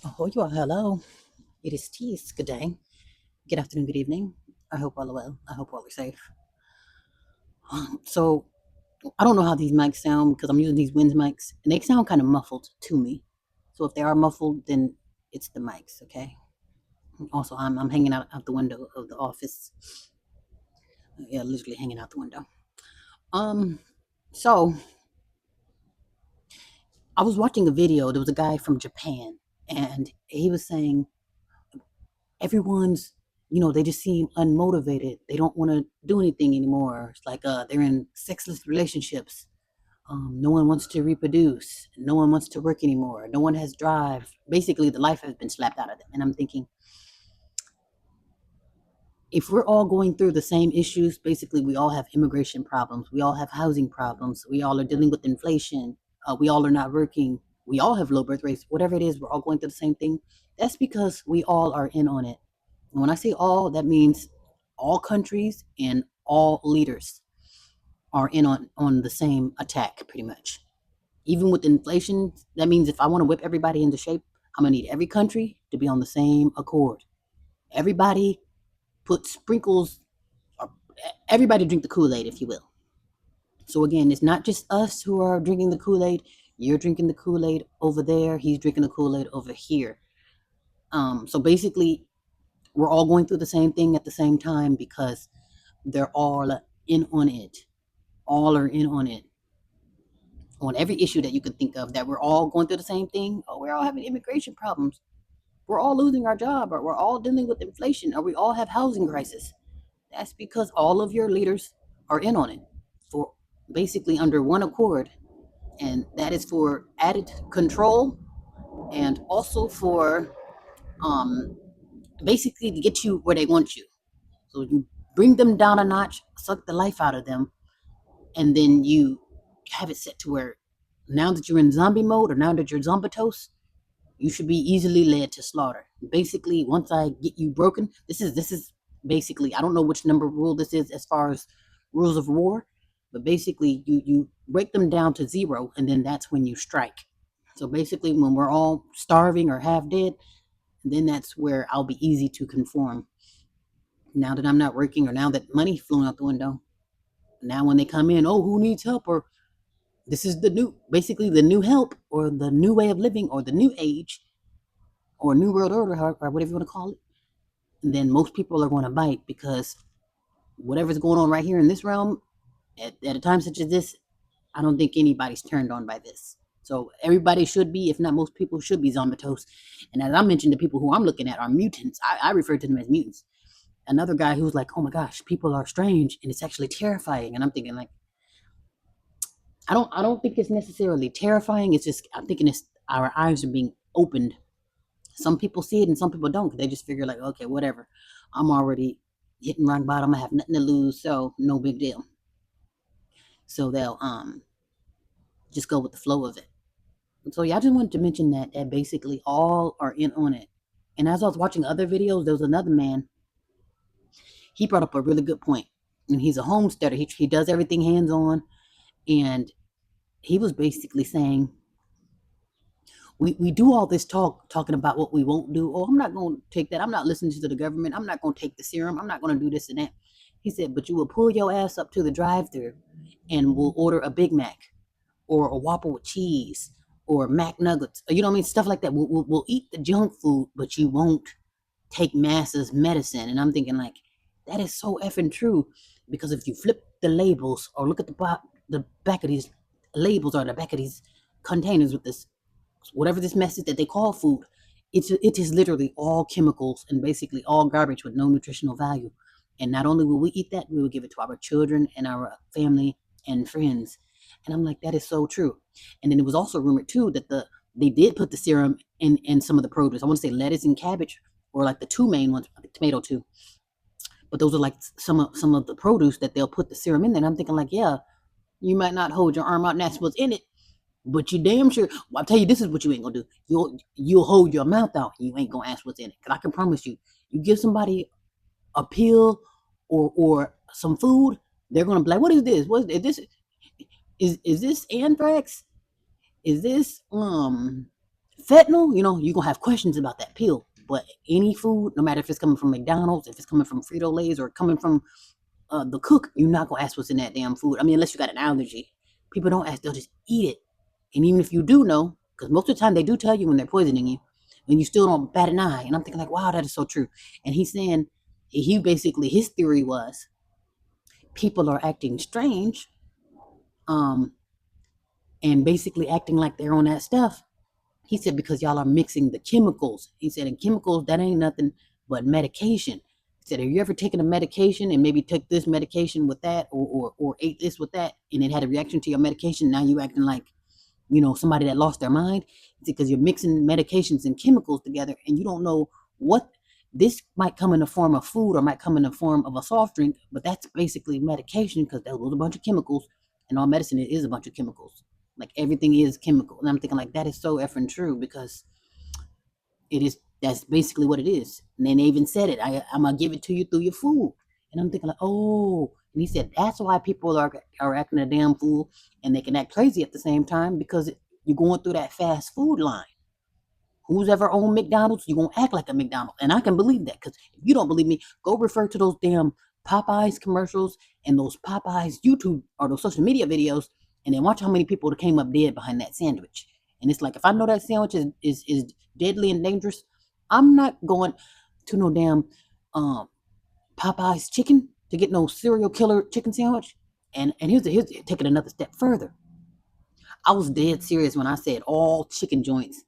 Oh, you are. Hello. It is Tease. Good day. Good afternoon. Good evening. I hope all are well. I hope all are safe. So, I don't know how these mics sound because I'm using these Winds mics and they sound kind of muffled to me. So, if they are muffled, then it's the mics, okay? Also, I'm hanging out the window of the office. Yeah, literally hanging out the window. Um, so I was watching a video. There was a guy from Japan and he was saying everyone's they just seem unmotivated. They don't want to do anything anymore. It's like they're in sexless relationships. No one wants to reproduce. No one wants to work anymore. No one has drive. Basically, the life has been slapped out of them. And I'm thinking, if we're all going through the same issues, basically, we all have immigration problems. We all have housing problems. We all are dealing with inflation. We all are not working. We all have low birth rates. Whatever it is, we're all going through the same thing. That's because we all are in on it. And when I say all, that means all countries and all leaders are in on the same attack, pretty much. Even with inflation, that means if I want to whip everybody into shape, I'm gonna need every country to be on the same accord. Everybody put sprinkles, or everybody drink the Kool-Aid, if you will. So again, it's not just us who are drinking the Kool-Aid. You're drinking the Kool-Aid over there. He's drinking the Kool-Aid over here. So basically, we're all going through the same thing at the same time because they're all in on it. All are in on it. On every issue that you can think of, that we're all going through the same thing. Oh, we're all having immigration problems. We're all losing our job, or we're all dealing with inflation, or we all have housing crisis. That's because all of your leaders are in on it for basically under one accord. And that is for added control and also for um, basically to get you where they want you. So you bring them down a notch, suck the life out of them, and then you have it set to where now that you're in zombie mode or now that you're zombitos, you should be easily led to slaughter. Basically, once I get you broken, this is basically, I don't know which number rule this is as far as rules of war, but basically you break them down to zero and then that's when you strike. So basically when we're all starving or half dead, then that's where I'll be easy to conform. Now that I'm not working or now that money flew out the window, now when they come in, oh, who needs help, or this is the new, basically the new help or the new way of living or the new age or new world order, or whatever you want to call it, then most people are going to bite because whatever's going on right here in this realm at a time such as this, I don't think anybody's turned on by this. So everybody should be, if not most people, should be zombitos. And as I mentioned, the people who I'm looking at are mutants. I refer to them as mutants. Another guy who's like, oh my gosh, people are strange and it's actually terrifying. And I'm thinking like, I don't think it's necessarily terrifying. It's just I'm thinking it's our eyes are being opened. Some people see it and some people don't. They just figure like, okay, whatever. I'm already hitting rock bottom. I have nothing to lose, so no big deal. So they'll just go with the flow of it. So yeah, I just wanted to mention that basically all are in on it. And as I was watching other videos, there was another man. He brought up a really good point. And he's a homesteader. He does everything hands on. And he was basically saying we do all this talking about what we won't do. Oh, I'm not going to take that. I'm not listening to the government. I'm not going to take the serum. I'm not going to do this and that. He said, but you will pull your ass up to the drive-thru and we'll order a Big Mac or a Whopper with cheese or Mac Nuggets. You know what I mean? Stuff like that. We'll eat the junk food, but you won't take masses medicine. And I'm thinking like, that is so effing true. Because if you flip the labels or look at the back of these labels or the back of these containers with this whatever this mess is that they call food, it is literally all chemicals and basically all garbage with no nutritional value. And not only will we eat that, we will give it to our children and our family and friends. And I'm like, that is so true. And then it was also rumored too that they did put the serum in some of the produce. I want to say lettuce and cabbage, or like the two main ones, tomato too. But those are like some of the produce that they'll put the serum in there. And I'm thinking like, yeah, you might not hold your arm out and that's what's in it, but you damn sure. Well, I'll tell you, this is what you ain't gonna do. You'll hold your mouth out. And you ain't gonna ask what's in it. Cause I can promise you, you give somebody a pill or some food, they're gonna be like, "What is this? What is this? Is this anthrax? Is this Fentanyl, you're gonna have questions about that pill. But any food, no matter if it's coming from McDonald's, if it's coming from Frito Lay's, or coming from the cook, you're not gonna ask what's in that damn food. I mean, unless you got an allergy. People don't ask; they'll just eat it. And even if you do know, because most of the time they do tell you when they're poisoning you, and you still don't bat an eye. And I'm thinking like, wow, that is so true. And he's saying he basically his theory was people are acting strange, um, and basically acting like they're on that stuff. He said because y'all are mixing the chemicals. He said, and chemicals, that ain't nothing but medication. He said, have you ever taken a medication and maybe took this medication with that, or ate this with that, and it had a reaction to your medication? Now you acting like, somebody that lost their mind. Because you're mixing medications and chemicals together, and you don't know what this might come in the form of food or might come in the form of a soft drink, but that's basically medication because that was a bunch of chemicals, and all medicine is a bunch of chemicals. Like everything is chemical, and I'm thinking like that is so effing true because it is. That's basically what it is. And then they even said it. I'm gonna give it to you through your food, and I'm thinking like, oh. And he said that's why people are acting a damn fool, and they can act crazy at the same time because you're going through that fast food line. Who's ever owned McDonald's, you're gonna act like a McDonald's. And I can believe that, because if you don't believe me, go refer to those damn Popeyes commercials and those Popeyes YouTube or those social media videos, and then watch how many people came up dead behind that sandwich. And it's like, if I know that sandwich is deadly and dangerous, I'm not going to no damn um Popeyes chicken to get no serial killer chicken sandwich. And here's taking another step further. I was dead serious when I said all chicken joints,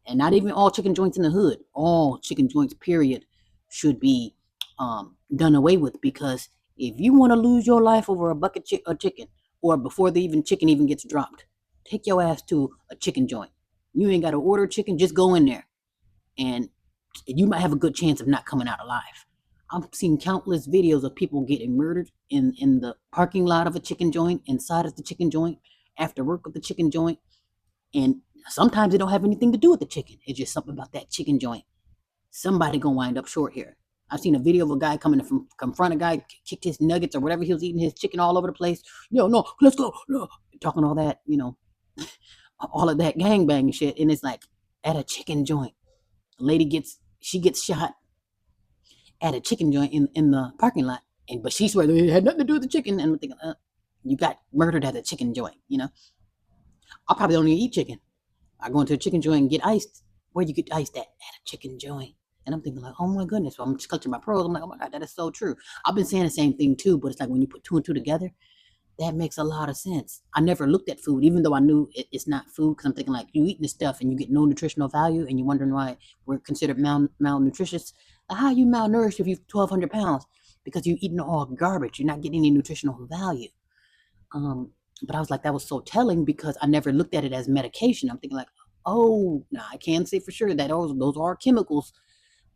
and not even all chicken joints in the hood, all chicken joints, period, should be done away with. Because if you want to lose your life over a bucket of chicken, or before the even chicken even gets dropped, take your ass to a chicken joint. You ain't got to order chicken, just go in there, and you might have a good chance of not coming out alive. I've seen countless videos of people getting murdered in the parking lot of a chicken joint, inside of the chicken joint, after work of the chicken joint. And sometimes it don't have anything to do with the chicken. It's just something about that chicken joint. Somebody gonna wind up short here. I've seen a video of a guy coming from confront a guy, kicked his nuggets or whatever he was eating, his chicken all over the place. No, let's go. No. Talking all that, all of that gangbang shit. And it's like at a chicken joint. A lady gets shot at a chicken joint in the parking lot. But she swears it had nothing to do with the chicken. And I'm thinking, you got murdered at a chicken joint. I'll probably only eat chicken. I go into a chicken joint and get iced. Where you get iced at a chicken joint. And I'm thinking like, oh my goodness. So I'm just clutching my pearls. I'm like, oh my God, that is so true. I've been saying the same thing too, but it's like when you put two and two together, that makes a lot of sense. I never looked at food, even though I knew it's not food, because I'm thinking like, you eating this stuff and you get no nutritional value, and you're wondering why we're considered malnutritious. Like, how are you malnourished if you're 1,200 pounds? Because you're eating all garbage. You're not getting any nutritional value. Um, but I was like, that was so telling because I never looked at it as medication. I'm thinking like, oh, now I can say for sure that those are chemicals,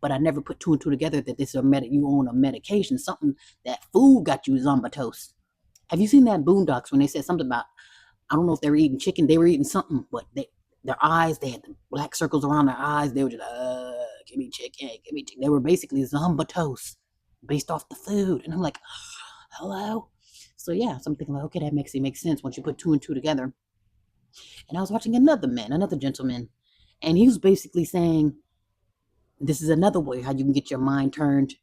but I never put two and two together that this is you own a medication, something that food got you zombatose. Have you seen that Boondocks when they said something about, I don't know if they were eating chicken, they were eating something, but their eyes, they had the black circles around their eyes. They were just, give me chicken, give me chicken. They were basically zombatose based off the food. And I'm like, hello? So yeah, so I'm thinking like, okay, that makes sense once you put two and two together. And I was watching another gentleman, and he was basically saying, this is another way how you can get your mind turned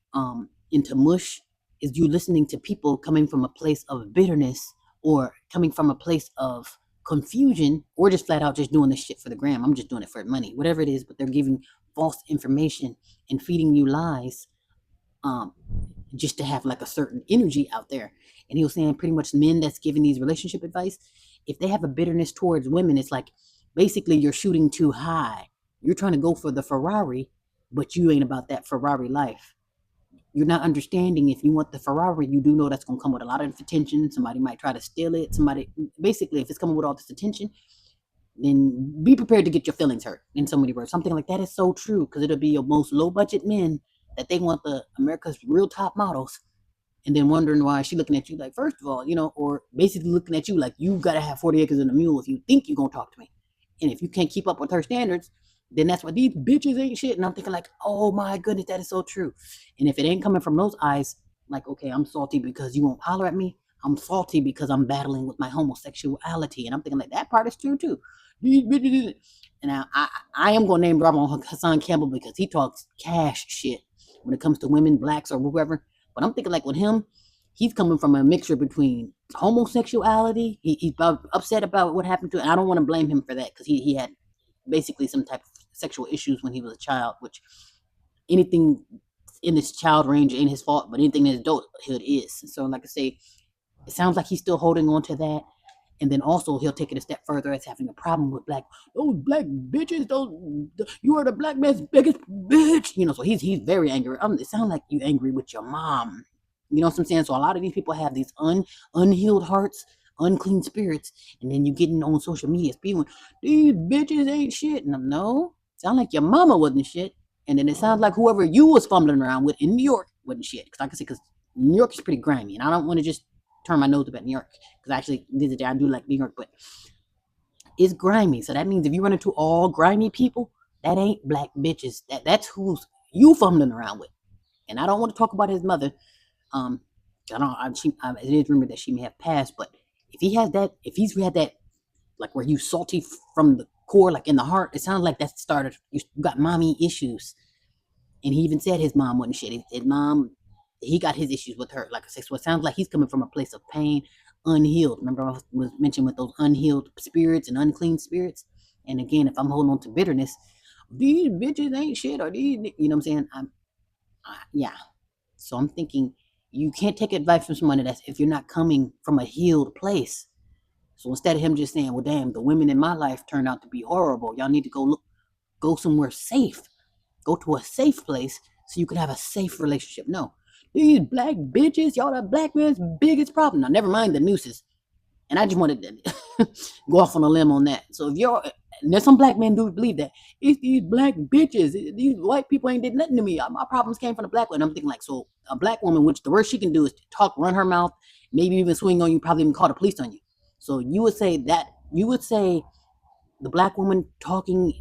into mush, is you listening to people coming from a place of bitterness, or coming from a place of confusion, or just flat out just doing this shit for the gram. I'm just doing it for money, whatever it is, but they're giving false information and feeding you lies, um, just to have like a certain energy out there. And he was saying pretty much men that's giving these relationship advice, if they have a bitterness towards women, it's like basically you're shooting too high. You're trying to go for the Ferrari, but you ain't about that Ferrari life. You're not understanding, if you want the Ferrari, you do know that's going to come with a lot of attention. Somebody might try to steal it. Basically, if it's coming with all this attention, then be prepared to get your feelings hurt, in so many words. Something like that is so true, because it'll be your most low budget men that they want the America's real top models, and then wondering why she looking at you like, first of all, or basically looking at you like you gotta have 40 acres and a mule if you think you're gonna talk to me. And if you can't keep up with her standards, then that's why these bitches ain't shit. And I'm thinking like, oh my goodness, that is so true. And if it ain't coming from those eyes, like, okay, I'm salty because you won't holler at me. I'm salty because I'm battling with my homosexuality. And I'm thinking like, that part is true too. These bitches, And I am going to name drop on Hassan Campbell because he talks cash shit when it comes to women, blacks, or whoever. But I'm thinking like with him, he's coming from a mixture between homosexuality. He's upset about what happened to him. And I don't want to blame him for that because he had basically some type of sexual issues when he was a child, which anything in this child range ain't his fault, but anything in his adulthood is. So, like I say, it sounds like he's still holding on to that. And then also he'll take it a step further as having a problem with those black bitches, you are the black man's biggest bitch. So he's very angry. It sounds like you angry with your mom. You know what I'm saying? So a lot of these people have these unhealed hearts, unclean spirits, and then you getting on social media spewing, these bitches ain't shit. And I'm no, sound like your mama wasn't shit. And then it sounds like whoever you was fumbling around with in New York wasn't shit. Because like I said, because New York is pretty grimy, and I don't want to just turn my nose up at New York because actually this day I do like New York, but it's grimy. So that means if you run into all grimy people, that ain't black bitches. That's who's you fumbling around with. And I don't want to talk about his mother. Um, I don't. It is rumored that she may have passed, but if he's had that, like where you salty from the core, like in the heart, it sounds like that started. You got mommy issues. And he even said his mom wasn't shit. His mom, he got his issues with her. Like I said, so it sounds like he's coming from a place of pain, unhealed. Remember, I was mentioned with those unhealed spirits and unclean spirits. And again, if I'm holding on to bitterness, these bitches ain't shit, or these, you know what I'm saying? Yeah. So I'm thinking you can't take advice from someone that's if you're not coming from a healed place. So instead of him just saying, "Well, damn, the women in my life turned out to be horrible. Y'all need to go somewhere safe." Go to a safe place so you can have a safe relationship. No, these black bitches, y'all the black man's biggest problem. Now, never mind the nooses. And I just wanted to go off on a limb on that. So if you're, and there's some black men do believe that it's these black bitches, these white people ain't did nothing to me. My problems came from the black one. I'm thinking like, so a black woman, which the worst she can do is talk, run her mouth, maybe even swing on you, probably even call the police on you. So you would say the black woman talking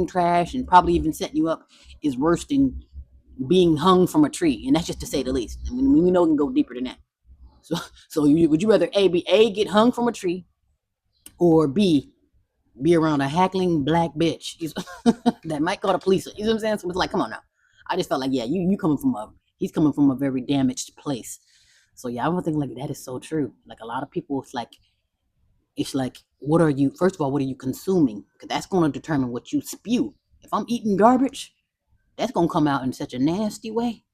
trash and probably even setting you up is worse than being hung from a tree, and that's just to say the least. I mean, we know it can go deeper than that. So, would you rather A get hung from a tree, or B be around a hackling black bitch that might call the police? You know what I'm saying? So it's like, come on now. I just felt like, yeah, you coming from he's coming from a very damaged place. So yeah, I would think like that is so true. Like a lot of people, it's like what are you, first of all, what are you consuming, because that's going to determine what you spew. If I'm eating garbage, that's going to come out in such a nasty way.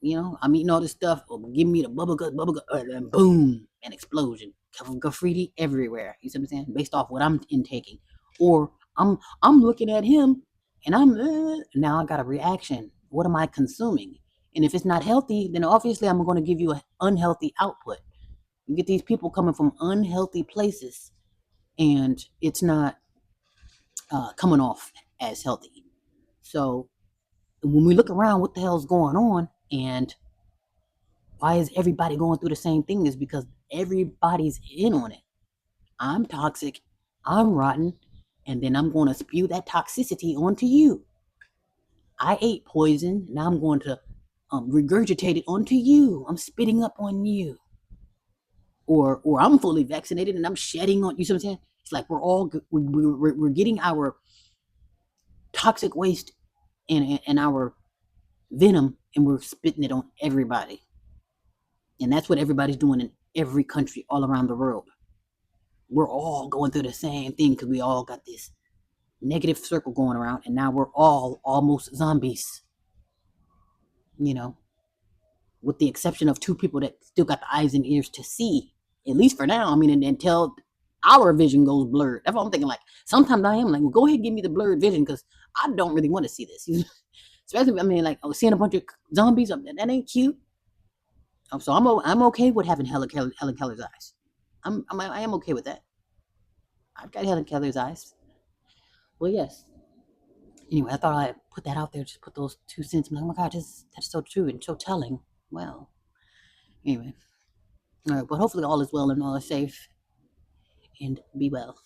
I'm eating all this stuff, give me the bubble gut, and boom, an explosion, graffiti everywhere. You see what I'm saying? Based off what I'm intaking. Or I'm looking at him and now I got a reaction. What am I consuming? And if it's not healthy, then obviously I'm going to give you an unhealthy output. You get these people coming from unhealthy places, and it's not coming off as healthy. So when we look around, what the hell's going on, and why is everybody going through the same thing? Is because everybody's in on it. I'm toxic, I'm rotten, and then I'm going to spew that toxicity onto you. I ate poison, now I'm going to regurgitate it onto you. I'm spitting up on you. Or I'm fully vaccinated and I'm shedding on you. See what I'm saying? It's like we're getting our toxic waste and our venom, and we're spitting it on everybody. And that's what everybody's doing in every country all around the world. We're all going through the same thing because we all got this negative circle going around, and now we're all almost zombies, you know, with the exception of two people that still got the eyes and ears to see, at least for now. I mean, until our vision goes blurred. That's what I'm thinking. Like, sometimes I am like, well, go ahead and give me the blurred vision because I don't really want to see this. Especially, I mean, like, seeing a bunch of zombies, that ain't cute. So I'm okay with having Helen Keller's eyes. I am okay with that. I've got Helen Keller's eyes. Well, yes. Anyway, I thought I'd put that out there, just put those 2 cents. I'm like, oh my God, that's so true and so telling. Well, anyway. All right, but hopefully all is well and all is safe, and be well.